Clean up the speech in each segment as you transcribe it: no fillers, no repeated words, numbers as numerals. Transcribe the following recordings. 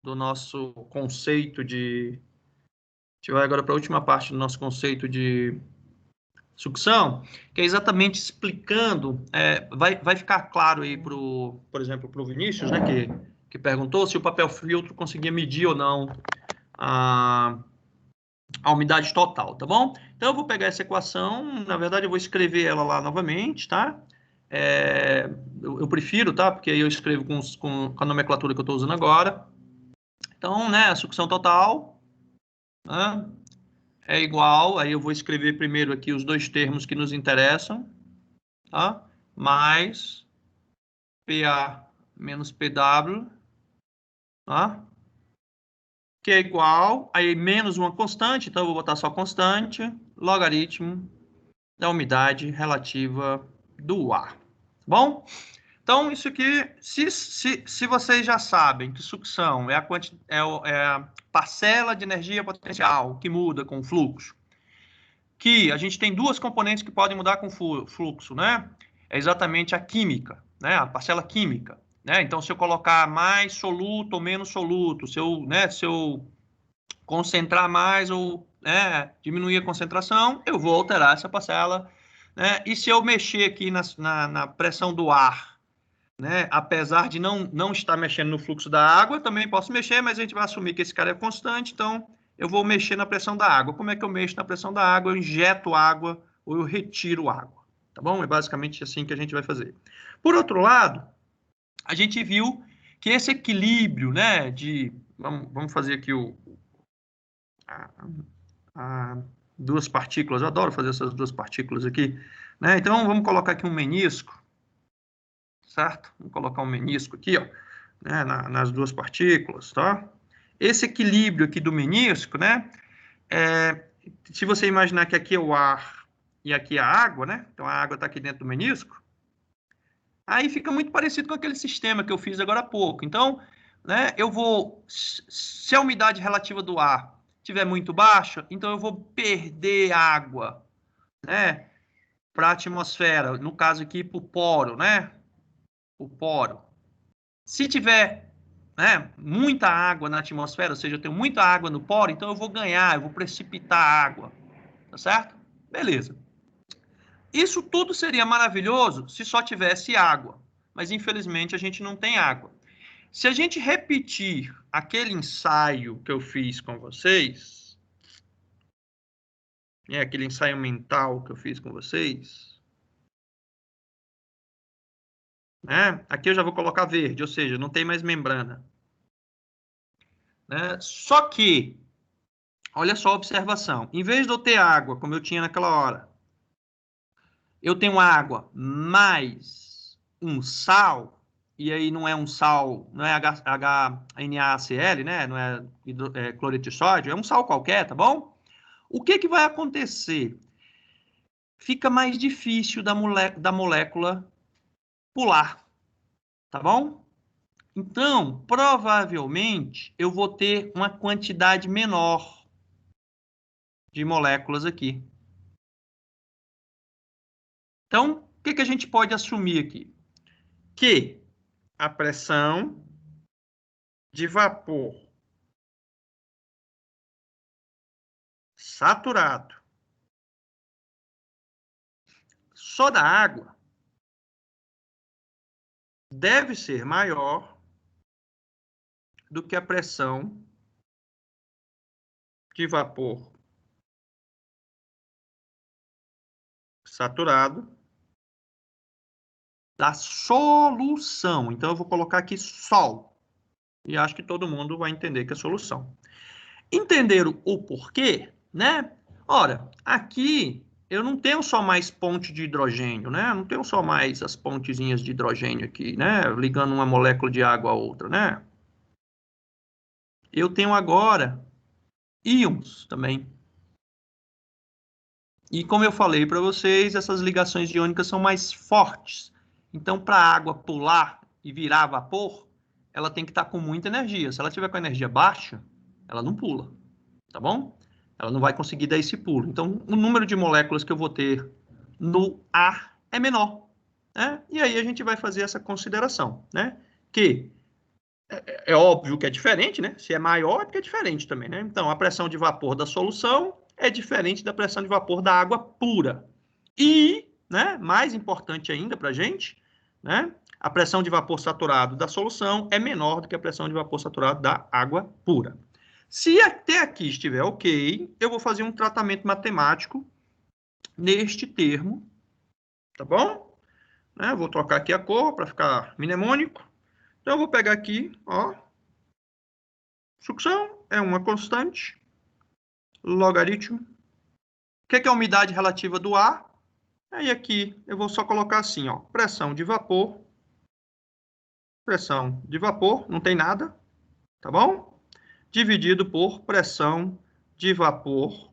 do nosso conceito de... A gente vai agora para a última parte do nosso conceito de sucção, que é exatamente explicando, vai ficar claro aí, por exemplo, para o Vinícius, né, que perguntou se o papel filtro conseguia medir ou não a umidade total, tá bom? Então, eu vou pegar essa equação, na verdade, eu vou escrever ela lá novamente, tá? Eu prefiro, tá? Porque aí eu escrevo com a nomenclatura que eu estou usando agora. Então, né, a sucção total, né, é igual, aí eu vou escrever primeiro aqui os dois termos que nos interessam, tá? Mais PA menos PW, tá? Que é igual, aí menos uma constante, então eu vou botar só constante, logaritmo da umidade relativa do ar. Bom? Então, isso aqui, se vocês já sabem que sucção é a parcela de energia potencial que muda com o fluxo, que a gente tem duas componentes que podem mudar com o fluxo, né? É exatamente a química, né? A parcela química, né? Então, se eu colocar mais soluto ou menos soluto, se eu concentrar mais ou diminuir a concentração, eu vou alterar essa parcela, né? E se eu mexer aqui na pressão do ar, né? Apesar de não estar mexendo no fluxo da água, também posso mexer, mas a gente vai assumir que esse cara é constante, então eu vou mexer na pressão da água. Como é que eu mexo na pressão da água? Eu injeto água ou eu retiro água, tá bom? É basicamente assim que a gente vai fazer. Por outro lado, a gente viu que esse equilíbrio, né, vamos fazer aqui duas partículas, eu adoro fazer essas duas partículas aqui, né? Então vamos colocar aqui um menisco, certo? Vamos colocar um menisco aqui, ó, né, nas duas partículas, tá? Esse equilíbrio aqui do menisco, né? Se você imaginar que aqui é o ar e aqui é a água, né? Então a água está aqui dentro do menisco. Aí fica muito parecido com aquele sistema que eu fiz agora há pouco. Então, né? Se a umidade relativa do ar estiver muito baixa, então eu vou perder água, né? Para a atmosfera, no caso aqui para o poro, né? O poro. Se tiver, né, muita água na atmosfera, ou seja, eu tenho muita água no poro, então eu vou precipitar água, tá certo? Beleza. Isso tudo seria maravilhoso se só tivesse água, mas infelizmente a gente não tem água. Se a gente repetir aquele ensaio que eu fiz com vocês, aquele ensaio mental que eu fiz com vocês, né? Aqui eu já vou colocar verde, ou seja, não tem mais membrana. Né? Só que, olha só a observação, em vez de eu ter água, como eu tinha naquela hora, eu tenho água mais um sal, e aí não é um sal, não é HNaCl, né? Não é cloreto de sódio, é um sal qualquer, tá bom? O que vai acontecer? Fica mais difícil da molécula pular, tá bom? Então, provavelmente, eu vou ter uma quantidade menor de moléculas aqui. Então, o que a gente pode assumir aqui? Que a pressão de vapor saturado só da água deve ser maior do que a pressão de vapor saturado da solução. Então, eu vou colocar aqui sol. E acho que todo mundo vai entender que é solução. Entenderam o porquê, né? Ora, aqui eu não tenho só mais ponte de hidrogênio, né? Eu não tenho só mais as pontezinhas de hidrogênio aqui, né? Ligando uma molécula de água a outra, né? Eu tenho agora íons também. E como eu falei para vocês, essas ligações iônicas são mais fortes. Então, para a água pular e virar vapor, ela tem que estar com muita energia. Se ela tiver com energia baixa, ela não pula, tá bom? Ela não vai conseguir dar esse pulo. Então, o número de moléculas que eu vou ter no ar é menor, né? E aí a gente vai fazer essa consideração, né? Que é óbvio que é diferente, né? Se é maior, é porque é diferente também, né? Então, a pressão de vapor da solução é diferente da pressão de vapor da água pura. E, né, mais importante ainda para a gente, né, a pressão de vapor saturado da solução é menor do que a pressão de vapor saturado da água pura. Se até aqui estiver ok, eu vou fazer um tratamento matemático neste termo, tá bom? Né, vou trocar aqui a cor para ficar mnemônico. Então, eu vou pegar aqui, ó, sucção é uma constante, logaritmo. O que é a umidade relativa do ar? Aí aqui eu vou só colocar assim, ó, pressão de vapor, não tem nada, tá bom? Dividido por pressão de vapor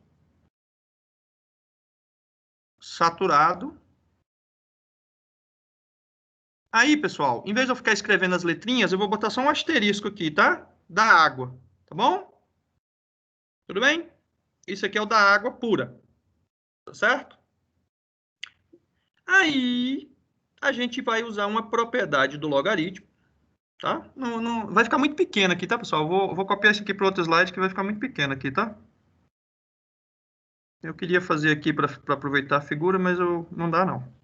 saturado. Aí, pessoal, em vez de eu ficar escrevendo as letrinhas, eu vou botar só um asterisco aqui, tá? Da água, tá bom? Tudo bem? Isso aqui é o da água pura, tá certo? Aí, a gente vai usar uma propriedade do logaritmo, tá? Vai ficar muito pequeno aqui, tá, pessoal? Vou copiar isso aqui para outro slide que vai ficar muito pequeno aqui, tá? Eu queria fazer aqui para aproveitar a figura, mas não dá, não.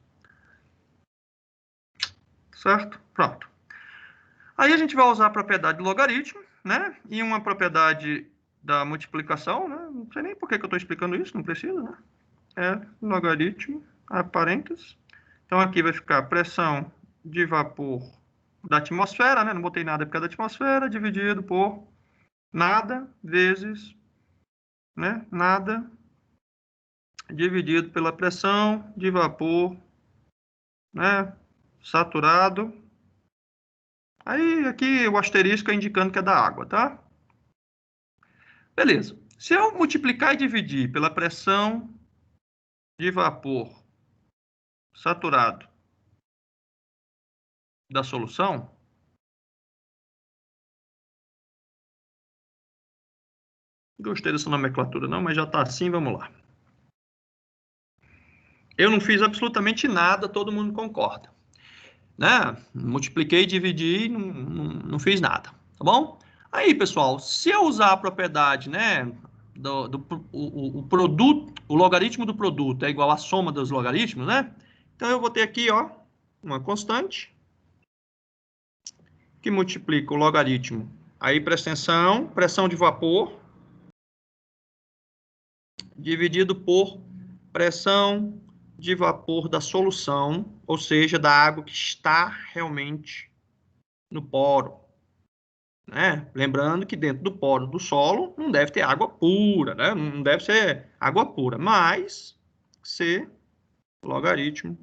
Certo? Pronto. Aí a gente vai usar a propriedade do logaritmo, né? E uma propriedade da multiplicação, né? Não sei nem por que eu estou explicando isso, não precisa, né? É logaritmo, a parênteses. Então aqui vai ficar pressão de vapor da atmosfera, né? Não botei nada por causa da atmosfera, dividido por nada vezes, né? Nada dividido pela pressão de vapor, né? Saturado. Aí aqui o asterisco é indicando que é da água, tá? Beleza. Se eu multiplicar e dividir pela pressão de vapor saturado da solução, gostei dessa nomenclatura não, mas já está assim, vamos lá. Eu não fiz absolutamente nada, todo mundo concorda. Né? Multipliquei, dividi, não fiz nada, tá bom? Aí, pessoal, se eu usar a propriedade, né, o produto, o logaritmo do produto é igual à soma dos logaritmos, né? Então, eu vou ter aqui, ó, uma constante que multiplica o logaritmo. Aí, presta atenção, pressão de vapor dividido por pressão de vapor da solução, ou seja, da água que está realmente no poro. Né? Lembrando que dentro do poro do solo não deve ter água pura, né? Não deve ser água pura, mas ser logaritmo,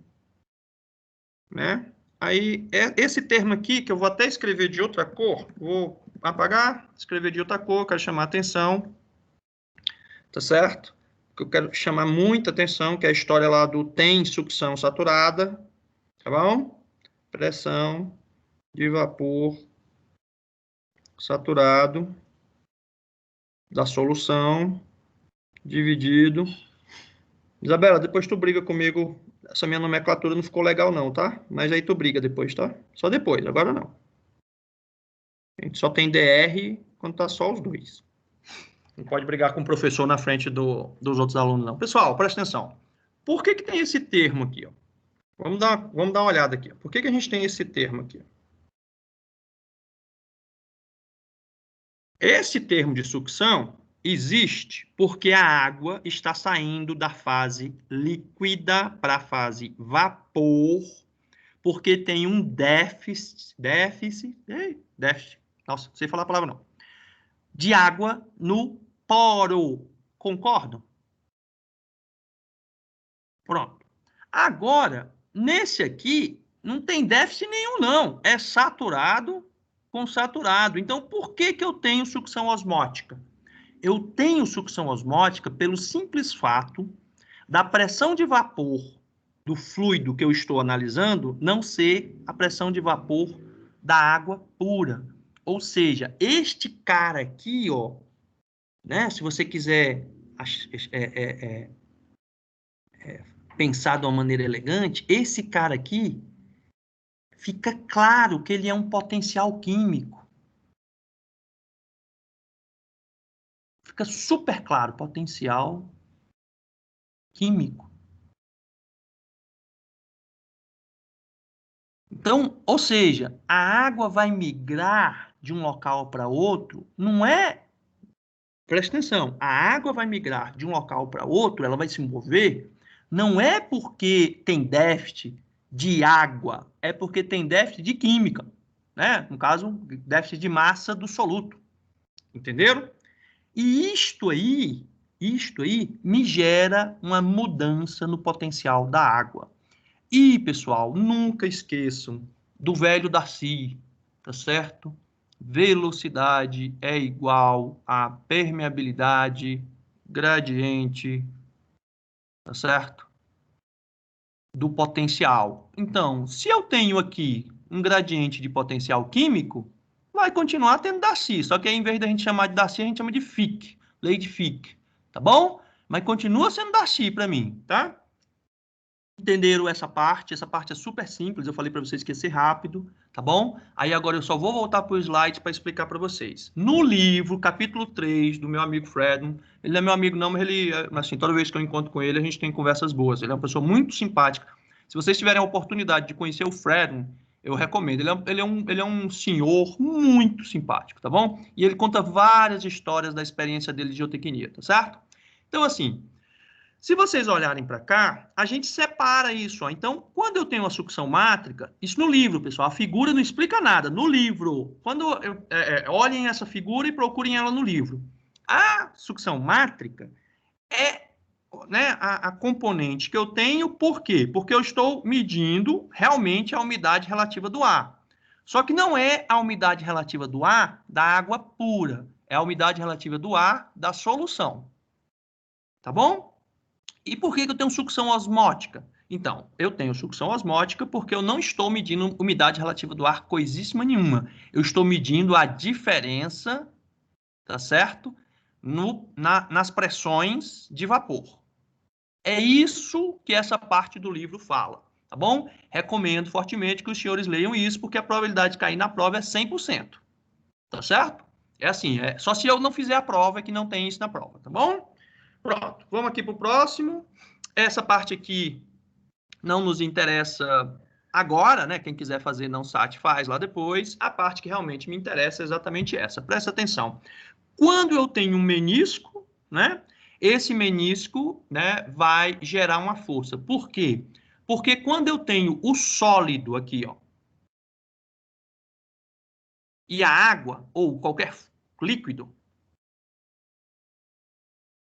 né? Aí, esse termo aqui, que eu vou até escrever de outra cor, vou apagar, escrever de outra cor, quero chamar a atenção, tá certo? Que eu quero chamar muita atenção, que é a história lá do tem sucção saturada, tá bom? Pressão de vapor saturado da solução dividido. Isabela, depois tu briga comigo. Essa minha nomenclatura não ficou legal não, tá? Mas aí tu briga depois, tá? Só depois, agora não. A gente só tem DR quando tá só os dois. Não pode brigar com o professor na frente dos outros alunos, não. Pessoal, presta atenção. Por que tem esse termo aqui, ó? Vamos dar uma olhada aqui. Por que a gente tem esse termo aqui? Esse termo de sucção existe porque a água está saindo da fase líquida para a fase vapor, porque tem um déficit, nossa, não sei falar a palavra não, de água no poro. Concordam? Pronto. Agora, nesse aqui, não tem déficit nenhum, não. É saturado com saturado. Então, por que eu tenho sucção osmótica? Eu tenho sucção osmótica pelo simples fato da pressão de vapor do fluido que eu estou analisando não ser a pressão de vapor da água pura. Ou seja, este cara aqui, ó, né, se você quiser pensar de uma maneira elegante, esse cara aqui fica claro que ele é um potencial químico. Fica super claro, potencial químico. Então, ou seja, a água vai migrar de um local para outro, não é... Presta atenção, a água vai migrar de um local para outro, ela vai se mover, não é porque tem déficit de água, é porque tem déficit de química, né? No caso, déficit de massa do soluto. Entenderam? E isto aí me gera uma mudança no potencial da água. E, pessoal, nunca esqueçam do velho Darcy, tá certo? Velocidade é igual a permeabilidade gradiente, tá certo? Do potencial. Então, se eu tenho aqui um gradiente de potencial químico, vai continuar tendo Darcy, só que aí, em vez da gente chamar de Darcy, a gente chama de Fick, lei de Fick, tá bom? Mas continua sendo Darcy para mim, tá? Entenderam essa parte? Essa parte é super simples, eu falei para vocês que ia ser rápido, tá bom? Aí agora eu só vou voltar para o slide para explicar para vocês. No livro, capítulo 3, do meu amigo Fredman, ele não é meu amigo não, mas ele, assim, toda vez que eu encontro com ele, a gente tem conversas boas. Ele é uma pessoa muito simpática. Se vocês tiverem a oportunidade de conhecer o Fredman, eu recomendo. Ele é um senhor muito simpático, tá bom? E ele conta várias histórias da experiência dele de geotecnia, tá certo? Então, assim, se vocês olharem para cá, a gente separa isso. Ó. Então, quando eu tenho uma sucção mátrica, isso no livro, pessoal, a figura não explica nada. No livro, quando olhem essa figura e procurem ela no livro. A sucção mátrica é, né, a componente que eu tenho, por quê? Porque eu estou medindo realmente a umidade relativa do ar. Só que não é a umidade relativa do ar da água pura, é a umidade relativa do ar da solução. Tá bom? E por que eu tenho sucção osmótica? Então, eu tenho sucção osmótica porque eu não estou medindo umidade relativa do ar coisíssima nenhuma. Eu estou medindo a diferença, tá certo? Nas pressões de vapor. É isso que essa parte do livro fala, tá bom? Recomendo fortemente que os senhores leiam isso, porque a probabilidade de cair na prova é 100%, tá certo? É assim, só se eu não fizer a prova é que não tem isso na prova, tá bom? Pronto, vamos aqui para o próximo. Essa parte aqui não nos interessa agora, né? Quem quiser fazer não SAT faz lá depois. A parte que realmente me interessa é exatamente essa. Presta atenção. Quando eu tenho um menisco, né? Esse menisco, né, vai gerar uma força. Por quê? Porque quando eu tenho o sólido aqui, ó, e a água ou qualquer líquido,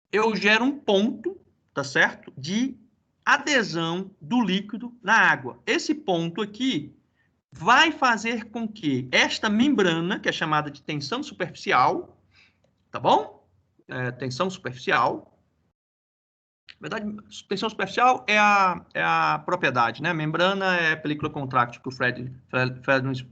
eu gero um ponto, tá certo? De adesão do líquido na água. Esse ponto aqui vai fazer com que esta membrana, que é chamada de tensão superficial, tá bom? Tensão superficial. Na verdade, tensão superficial é a propriedade, né? Membrana é a película contrátil, que o Fred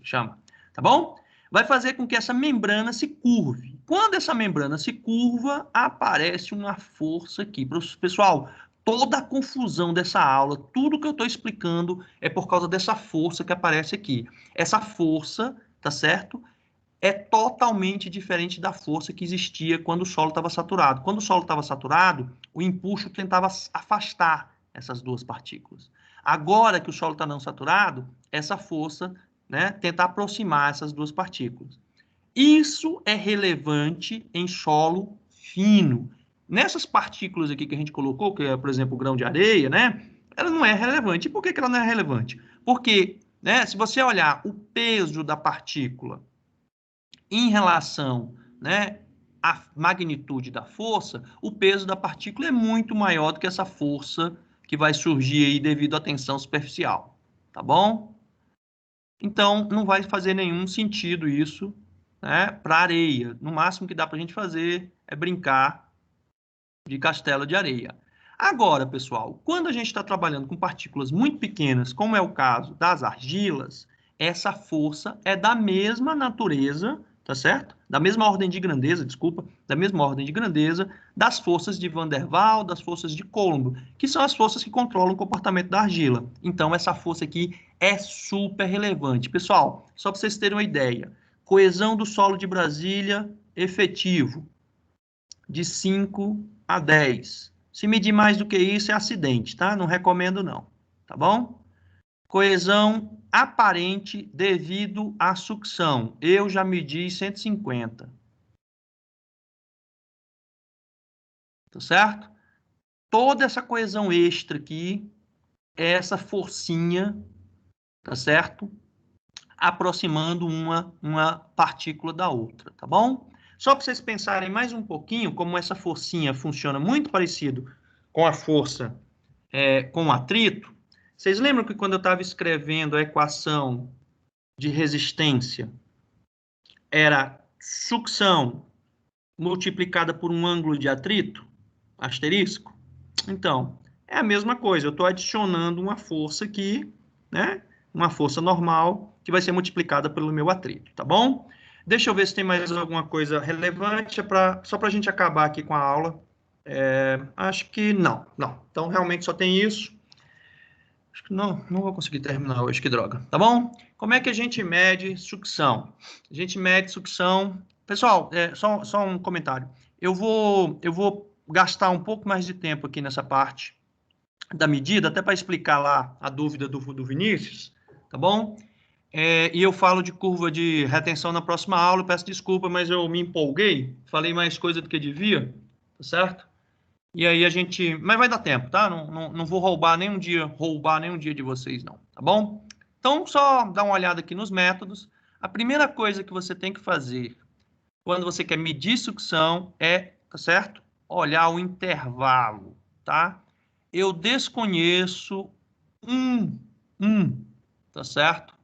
chama, tá bom? Vai fazer com que essa membrana se curve. Quando essa membrana se curva, aparece uma força aqui. Pessoal, toda a confusão dessa aula, tudo que eu estou explicando é por causa dessa força que aparece aqui. Essa força, tá certo? É totalmente diferente da força que existia quando o solo estava saturado. Quando o solo estava saturado, o empuxo tentava afastar essas duas partículas. Agora que o solo está não saturado, essa força, né, tenta aproximar essas duas partículas. Isso é relevante em solo fino. Nessas partículas aqui que a gente colocou, que é, por exemplo, o grão de areia, né, ela não é relevante. E por que ela não é relevante? Porque, né, se você olhar o peso da partícula em relação, né, à magnitude da força, o peso da partícula é muito maior do que essa força que vai surgir aí devido à tensão superficial, tá bom? Então, não vai fazer nenhum sentido isso, né, para areia. No máximo que dá para a gente fazer é brincar de castelo de areia. Agora, pessoal, quando a gente está trabalhando com partículas muito pequenas, como é o caso das argilas, essa força é da mesma natureza, tá certo? Da mesma ordem de grandeza, desculpa, da mesma ordem de grandeza das forças de Van der Waals, das forças de Coulomb, que são as forças que controlam o comportamento da argila. Então, essa força aqui é super relevante. Pessoal, só para vocês terem uma ideia, coesão do solo de Brasília efetivo, de 5 a 10. Se medir mais do que isso, é acidente, tá? Não recomendo, não. Tá bom? Coesão aparente devido à sucção. Eu já medi 150. Tá certo? Toda essa coesão extra aqui é essa forcinha, tá certo? Aproximando uma partícula da outra, tá bom? Só para vocês pensarem mais um pouquinho como essa forcinha funciona muito parecido com a força com o atrito. Vocês lembram que quando eu estava escrevendo a equação de resistência, era sucção multiplicada por um ângulo de atrito, asterisco? Então, é a mesma coisa, eu estou adicionando uma força aqui, né? Uma força normal, que vai ser multiplicada pelo meu atrito, tá bom? Deixa eu ver se tem mais alguma coisa relevante, só para a gente acabar aqui com a aula. Acho que não. Então, realmente só tem isso. Acho que não vou conseguir terminar hoje, que droga. Tá bom? Como é que a gente mede sucção? A gente mede sucção... Pessoal, só um comentário. Eu vou gastar um pouco mais de tempo aqui nessa parte da medida, até para explicar lá a dúvida do Vinícius, tá bom? E eu falo de curva de retenção na próxima aula, peço desculpa, mas eu me empolguei, falei mais coisa do que devia, tá certo? E aí a gente... Mas vai dar tempo, tá? Não vou roubar nenhum dia de vocês, não, tá bom? Então, só dá uma olhada aqui nos métodos. A primeira coisa que você tem que fazer quando você quer medir sucção tá certo? Olhar o intervalo, tá? Eu desconheço tá certo?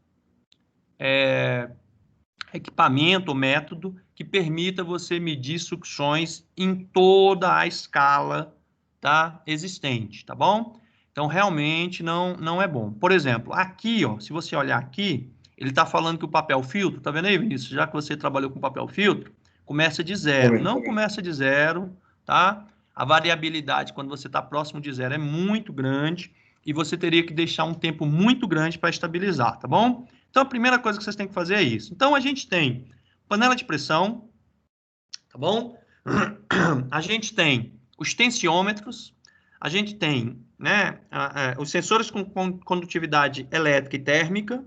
Equipamento ou método que permita você medir sucções em toda a escala, tá, existente, tá bom? Então, realmente não é bom. Por exemplo, aqui, ó, se você olhar aqui, ele está falando que o papel filtro, tá vendo aí, Vinícius? Já que você trabalhou com papel filtro, começa de zero. Não começa de zero, tá? A variabilidade, quando você está próximo de zero, é muito grande e você teria que deixar um tempo muito grande para estabilizar, tá bom? Então, a primeira coisa que vocês têm que fazer é isso. Então, a gente tem panela de pressão, tá bom? A gente tem os tensiômetros, a gente tem, né, os sensores com condutividade elétrica e térmica,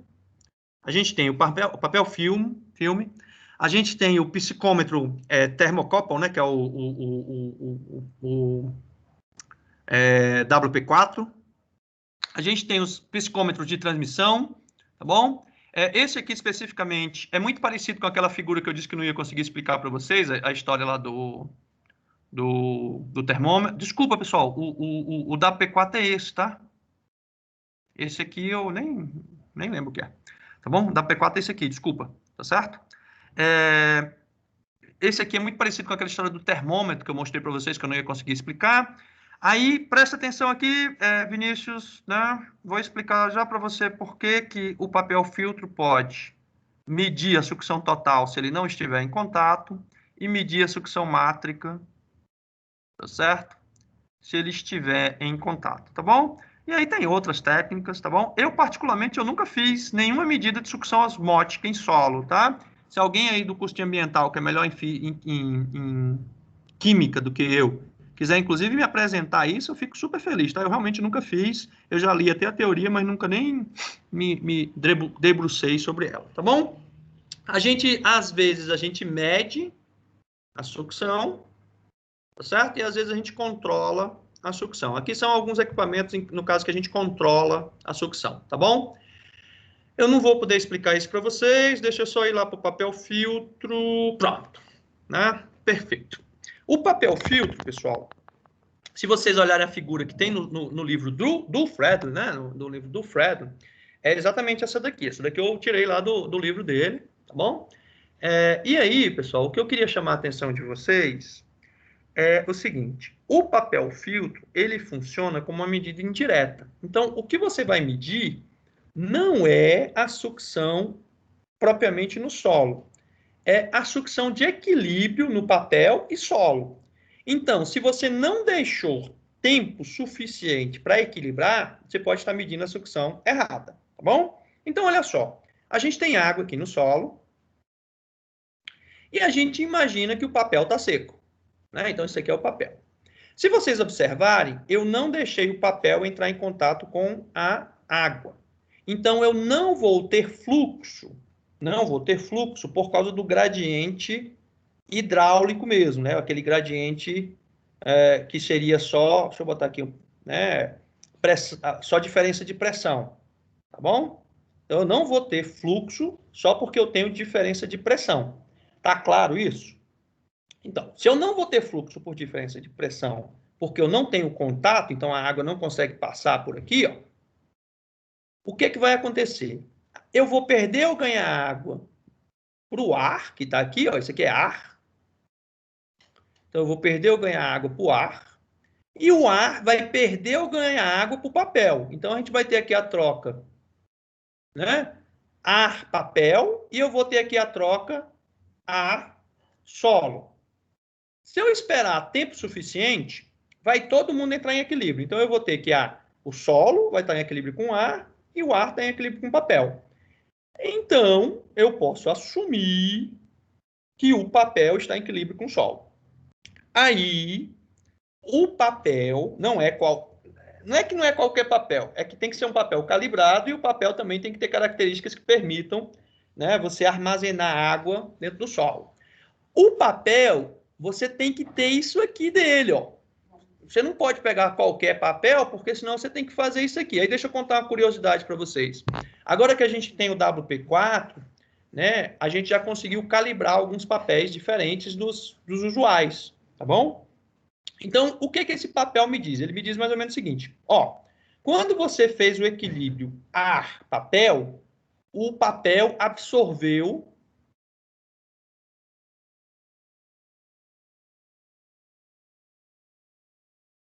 a gente tem o papel filme, a gente tem o psicômetro termocouple, né, que é o WP4, a gente tem os psicômetros de transmissão, tá bom? Esse aqui especificamente é muito parecido com aquela figura que eu disse que não ia conseguir explicar para vocês, a história lá do termômetro. Desculpa, pessoal, o WP4 é esse, tá? Esse aqui eu nem lembro o que é. Tá bom? O WP4 é esse aqui, desculpa, tá certo? Esse aqui é muito parecido com aquela história do termômetro que eu mostrei para vocês, que eu não ia conseguir explicar. Aí, presta atenção aqui, Vinícius, né? Vou explicar já para você por que o papel filtro pode medir a sucção total se ele não estiver em contato e medir a sucção mátrica, tá certo? Se ele estiver em contato, tá bom? E aí tem outras técnicas, tá bom? Eu, particularmente, eu nunca fiz nenhuma medida de sucção osmótica em solo, tá? Se alguém aí do curso de ambiental, que é melhor em química do que eu, quiser, inclusive, me apresentar isso, eu fico super feliz, tá? Eu realmente nunca fiz, eu já li até a teoria, mas nunca nem me debrucei sobre ela, tá bom? Às vezes, a gente mede a sucção, tá certo? E às vezes a gente controla a sucção. Aqui são alguns equipamentos, no caso, que a gente controla a sucção, tá bom? Eu não vou poder explicar isso para vocês, deixa eu só ir lá para o papel filtro. Pronto, né? Perfeito. O papel filtro, pessoal, se vocês olharem a figura que tem no livro do Fredlin, né? No livro do Fredlin, é exatamente essa daqui. Essa daqui eu tirei lá do livro dele, tá bom? E aí, pessoal, o que eu queria chamar a atenção de vocês é o seguinte: o papel filtro, ele funciona como uma medida indireta. Então, o que você vai medir não é a sucção propriamente no solo, é a sucção de equilíbrio no papel e solo. Então, se você não deixou tempo suficiente para equilibrar, você pode estar medindo a sucção errada, tá bom? Então, olha só, a gente tem água aqui no solo e a gente imagina que o papel está seco. né? Então, isso aqui é o papel. Se vocês observarem, eu não deixei o papel entrar em contato com a água. Então, eu não vou ter fluxo, por causa do gradiente hidráulico mesmo, né? Aquele gradiente que seria só, deixa eu botar aqui, né? Só diferença de pressão, tá bom? Então, eu não vou ter fluxo só porque eu tenho diferença de pressão. Tá claro isso? Então, se eu não vou ter fluxo por diferença de pressão, porque eu não tenho contato, então a água não consegue passar por aqui, ó, o que vai acontecer? Eu vou perder ou ganhar água para o ar, que está aqui, ó, isso aqui é ar. Então, eu vou perder ou ganhar água para o ar, e o ar vai perder ou ganhar água para o papel. Então, a gente vai ter aqui a troca, né? Ar, papel, e eu vou ter aqui a troca ar, solo. Se eu esperar tempo suficiente, vai todo mundo entrar em equilíbrio. Então, eu vou ter que o solo vai estar em equilíbrio com o ar e o ar está em equilíbrio com o papel. Então, eu posso assumir que o papel está em equilíbrio com o solo. Aí, o papel não é que não é qualquer papel, é que tem que ser um papel calibrado e o papel também tem que ter características que permitam, né, você armazenar água dentro do solo. O papel, você tem que ter isso aqui dele, ó. Você não pode pegar qualquer papel, porque senão você tem que fazer isso aqui. Aí deixa eu contar uma curiosidade para vocês. Agora que a gente tem o WP4, né, a gente já conseguiu calibrar alguns papéis diferentes dos usuais, tá bom? Então, o que esse papel me diz? Ele me diz mais ou menos o seguinte, ó, quando você fez o equilíbrio ar-papel, o papel absorveu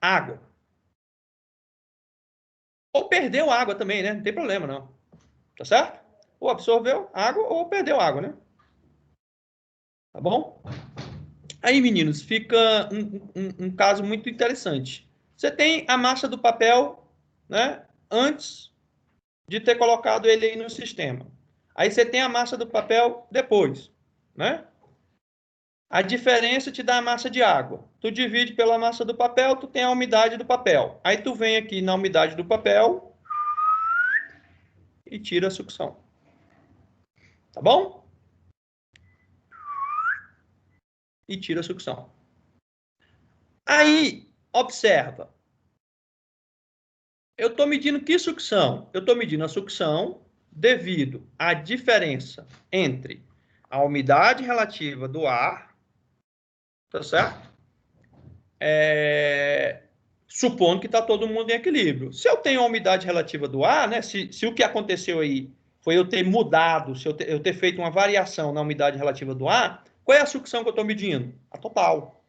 água. Ou perdeu água também, né? Não tem problema, não. Tá certo? Ou absorveu água ou perdeu água, né? Tá bom? Aí, meninos, fica um caso muito interessante. Você tem a massa do papel, né? Antes de ter colocado ele aí no sistema. Aí você tem a massa do papel depois, né? A diferença te dá a massa de água. Tu divide pela massa do papel, tu tem a umidade do papel. Aí tu vem aqui na umidade do papel e tira a sucção. Tá bom? E tira a sucção. Aí, observa. Eu estou medindo que sucção? Eu estou medindo a sucção devido à diferença entre a umidade relativa do ar, tá certo? Supondo que está todo mundo em equilíbrio. Se eu tenho a umidade relativa do ar, né? Se o que aconteceu aí foi eu ter mudado, se eu ter feito uma variação na umidade relativa do ar, qual é a sucção que eu estou medindo? A total.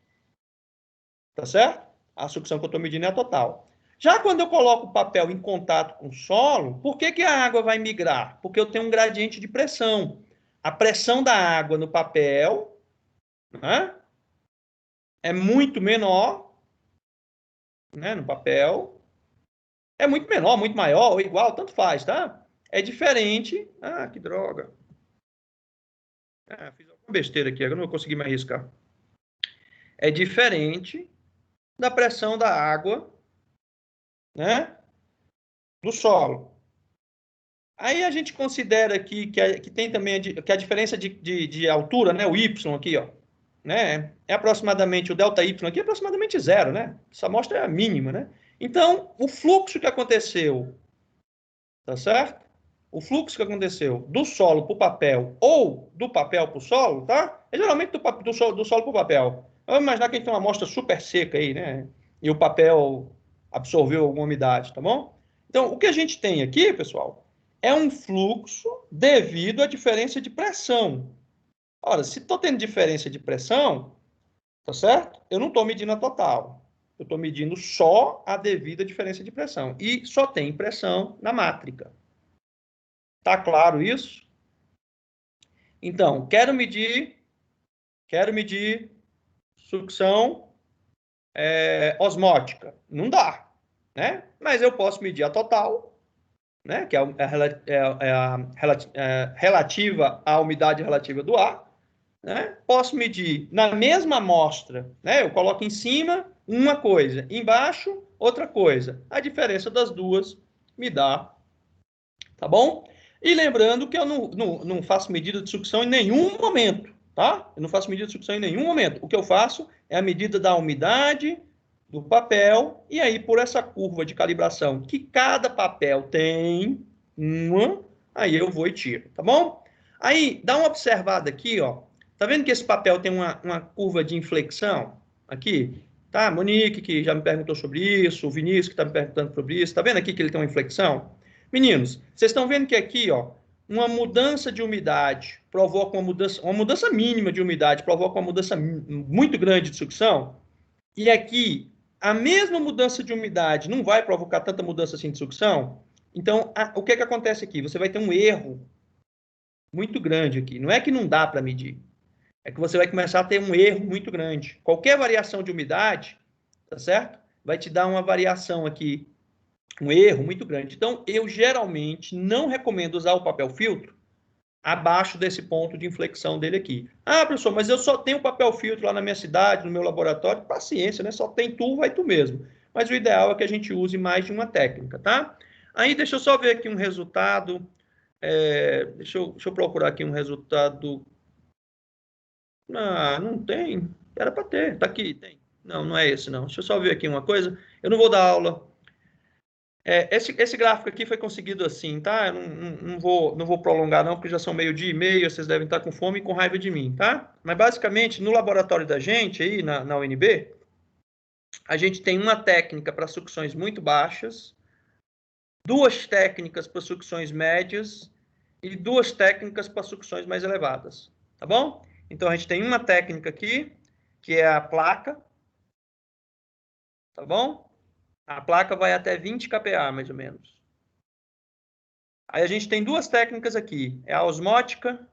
Tá certo? A sucção que eu estou medindo é a total. Já quando eu coloco o papel em contato com o solo, por que a água vai migrar? Porque eu tenho um gradiente de pressão. A pressão da água no papel, né, é muito menor, né, no papel. É muito menor, muito maior, ou igual, tanto faz, tá? É diferente. Ah, que droga. Fiz alguma besteira aqui, agora não vou conseguir mais riscar. É diferente da pressão da água, né, do solo. Aí a gente considera aqui que tem também que a diferença de altura, né, o y aqui, ó, né, é aproximadamente, o delta y aqui é aproximadamente zero, né? Essa amostra é a mínima, né? Então, o fluxo que aconteceu, tá certo? O fluxo que aconteceu do solo para o papel ou do papel para o solo, tá? É geralmente do solo para o papel. Vamos imaginar que a gente tem uma amostra super seca aí, né? E o papel absorveu alguma umidade, tá bom? Então, o que a gente tem aqui, pessoal, é um fluxo devido à diferença de pressão. Ora, se estou tendo diferença de pressão, tá certo? Eu não estou medindo a total. Eu estou medindo só a devida diferença de pressão. E só tem pressão na mátrica. Tá claro isso? Então, quero medir sucção osmótica. Não dá, né? Mas eu posso medir a total, né? Que é a relativa à umidade relativa do ar. né? Posso medir na mesma amostra, né? Eu coloco em cima uma coisa, embaixo outra coisa. A diferença das duas me dá, tá bom? E lembrando que eu não faço medida de sucção em nenhum momento, tá? Eu não faço medida de sucção em nenhum momento. O que eu faço é a medida da umidade do papel, e aí por essa curva de calibração que cada papel tem, aí eu vou e tiro, tá bom? Aí, dá uma observada aqui, ó. Tá vendo que esse papel tem uma curva de inflexão aqui? Tá? Monique, que já me perguntou sobre isso, o Vinícius, que está me perguntando sobre isso. Tá vendo aqui que ele tem uma inflexão? Meninos, vocês estão vendo que aqui, ó, uma mudança de umidade provoca uma mudança mínima de umidade provoca uma mudança muito grande de sucção? E aqui, a mesma mudança de umidade não vai provocar tanta mudança assim de sucção? Então, o que acontece aqui? Você vai ter um erro muito grande aqui. Não é que não dá para medir, é que você vai começar a ter um erro muito grande. Qualquer variação de umidade, tá certo? Vai te dar uma variação aqui, um erro muito grande. Então, eu geralmente não recomendo usar o papel filtro abaixo desse ponto de inflexão dele aqui. Ah, professor, mas eu só tenho papel filtro lá na minha cidade, no meu laboratório. Paciência, né? Só tem tu, vai tu mesmo. Mas o ideal é que a gente use mais de uma técnica, tá? Aí, deixa eu só ver aqui um resultado. Deixa eu procurar aqui um resultado. Ah, não tem. Era para ter. Tá aqui, tem. Não, não é esse, não. Deixa eu só ver aqui uma coisa. Eu não vou dar aula. Esse gráfico aqui foi conseguido assim, tá? Eu não vou prolongar, não, porque já são 12:30, vocês devem estar com fome e com raiva de mim, tá? Mas, basicamente, no laboratório da gente, aí, na UNB, a gente tem uma técnica para sucções muito baixas, duas técnicas para sucções médias e duas técnicas para sucções mais elevadas, tá bom? Então, a gente tem uma técnica aqui, que é a placa, tá bom? A placa vai até 20 kPa, mais ou menos. Aí a gente tem duas técnicas aqui. É a osmótica.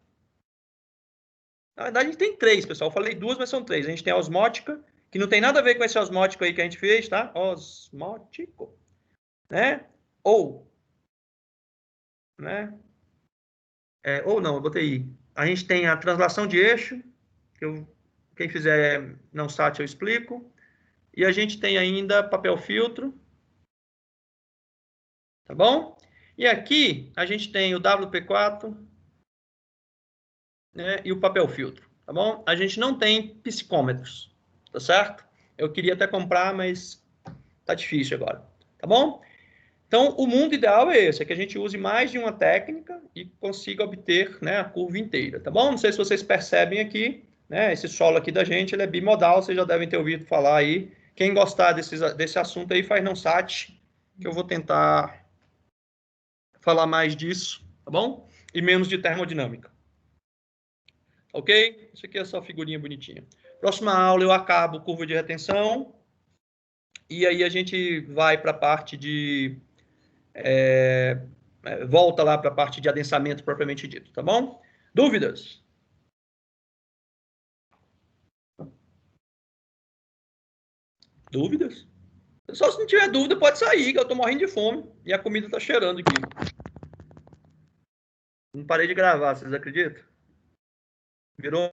Na verdade, a gente tem três, pessoal. Eu falei duas, mas são três. A gente tem a osmótica, que não tem nada a ver com esse osmótico aí que a gente fez, tá? Osmótico. Né? Ou, né? Ou não, eu botei I. A gente tem a translação de eixo, que quem fizer não SAT eu explico. E a gente tem ainda papel filtro. Tá bom? E aqui a gente tem o WP4, né, e o papel filtro, tá bom? A gente não tem psicômetros, tá certo? Eu queria até comprar, mas tá difícil agora, tá bom? Então, o mundo ideal é esse, é que a gente use mais de uma técnica e consiga obter, né, a curva inteira, tá bom? Não sei se vocês percebem aqui, né, esse solo aqui da gente, ele é bimodal, vocês já devem ter ouvido falar aí. Quem gostar desse assunto aí, faz não SAT, que eu vou tentar falar mais disso, tá bom? E menos de termodinâmica. Ok? Isso aqui é só figurinha bonitinha. Próxima aula eu acabo curva de retenção. E aí a gente vai para a parte de... volta lá para a parte de adensamento propriamente dito, tá bom? Dúvidas? Dúvidas? Só se não tiver dúvida, pode sair, que eu tô morrendo de fome. E a comida tá cheirando aqui. Não parei de gravar, vocês acreditam? Virou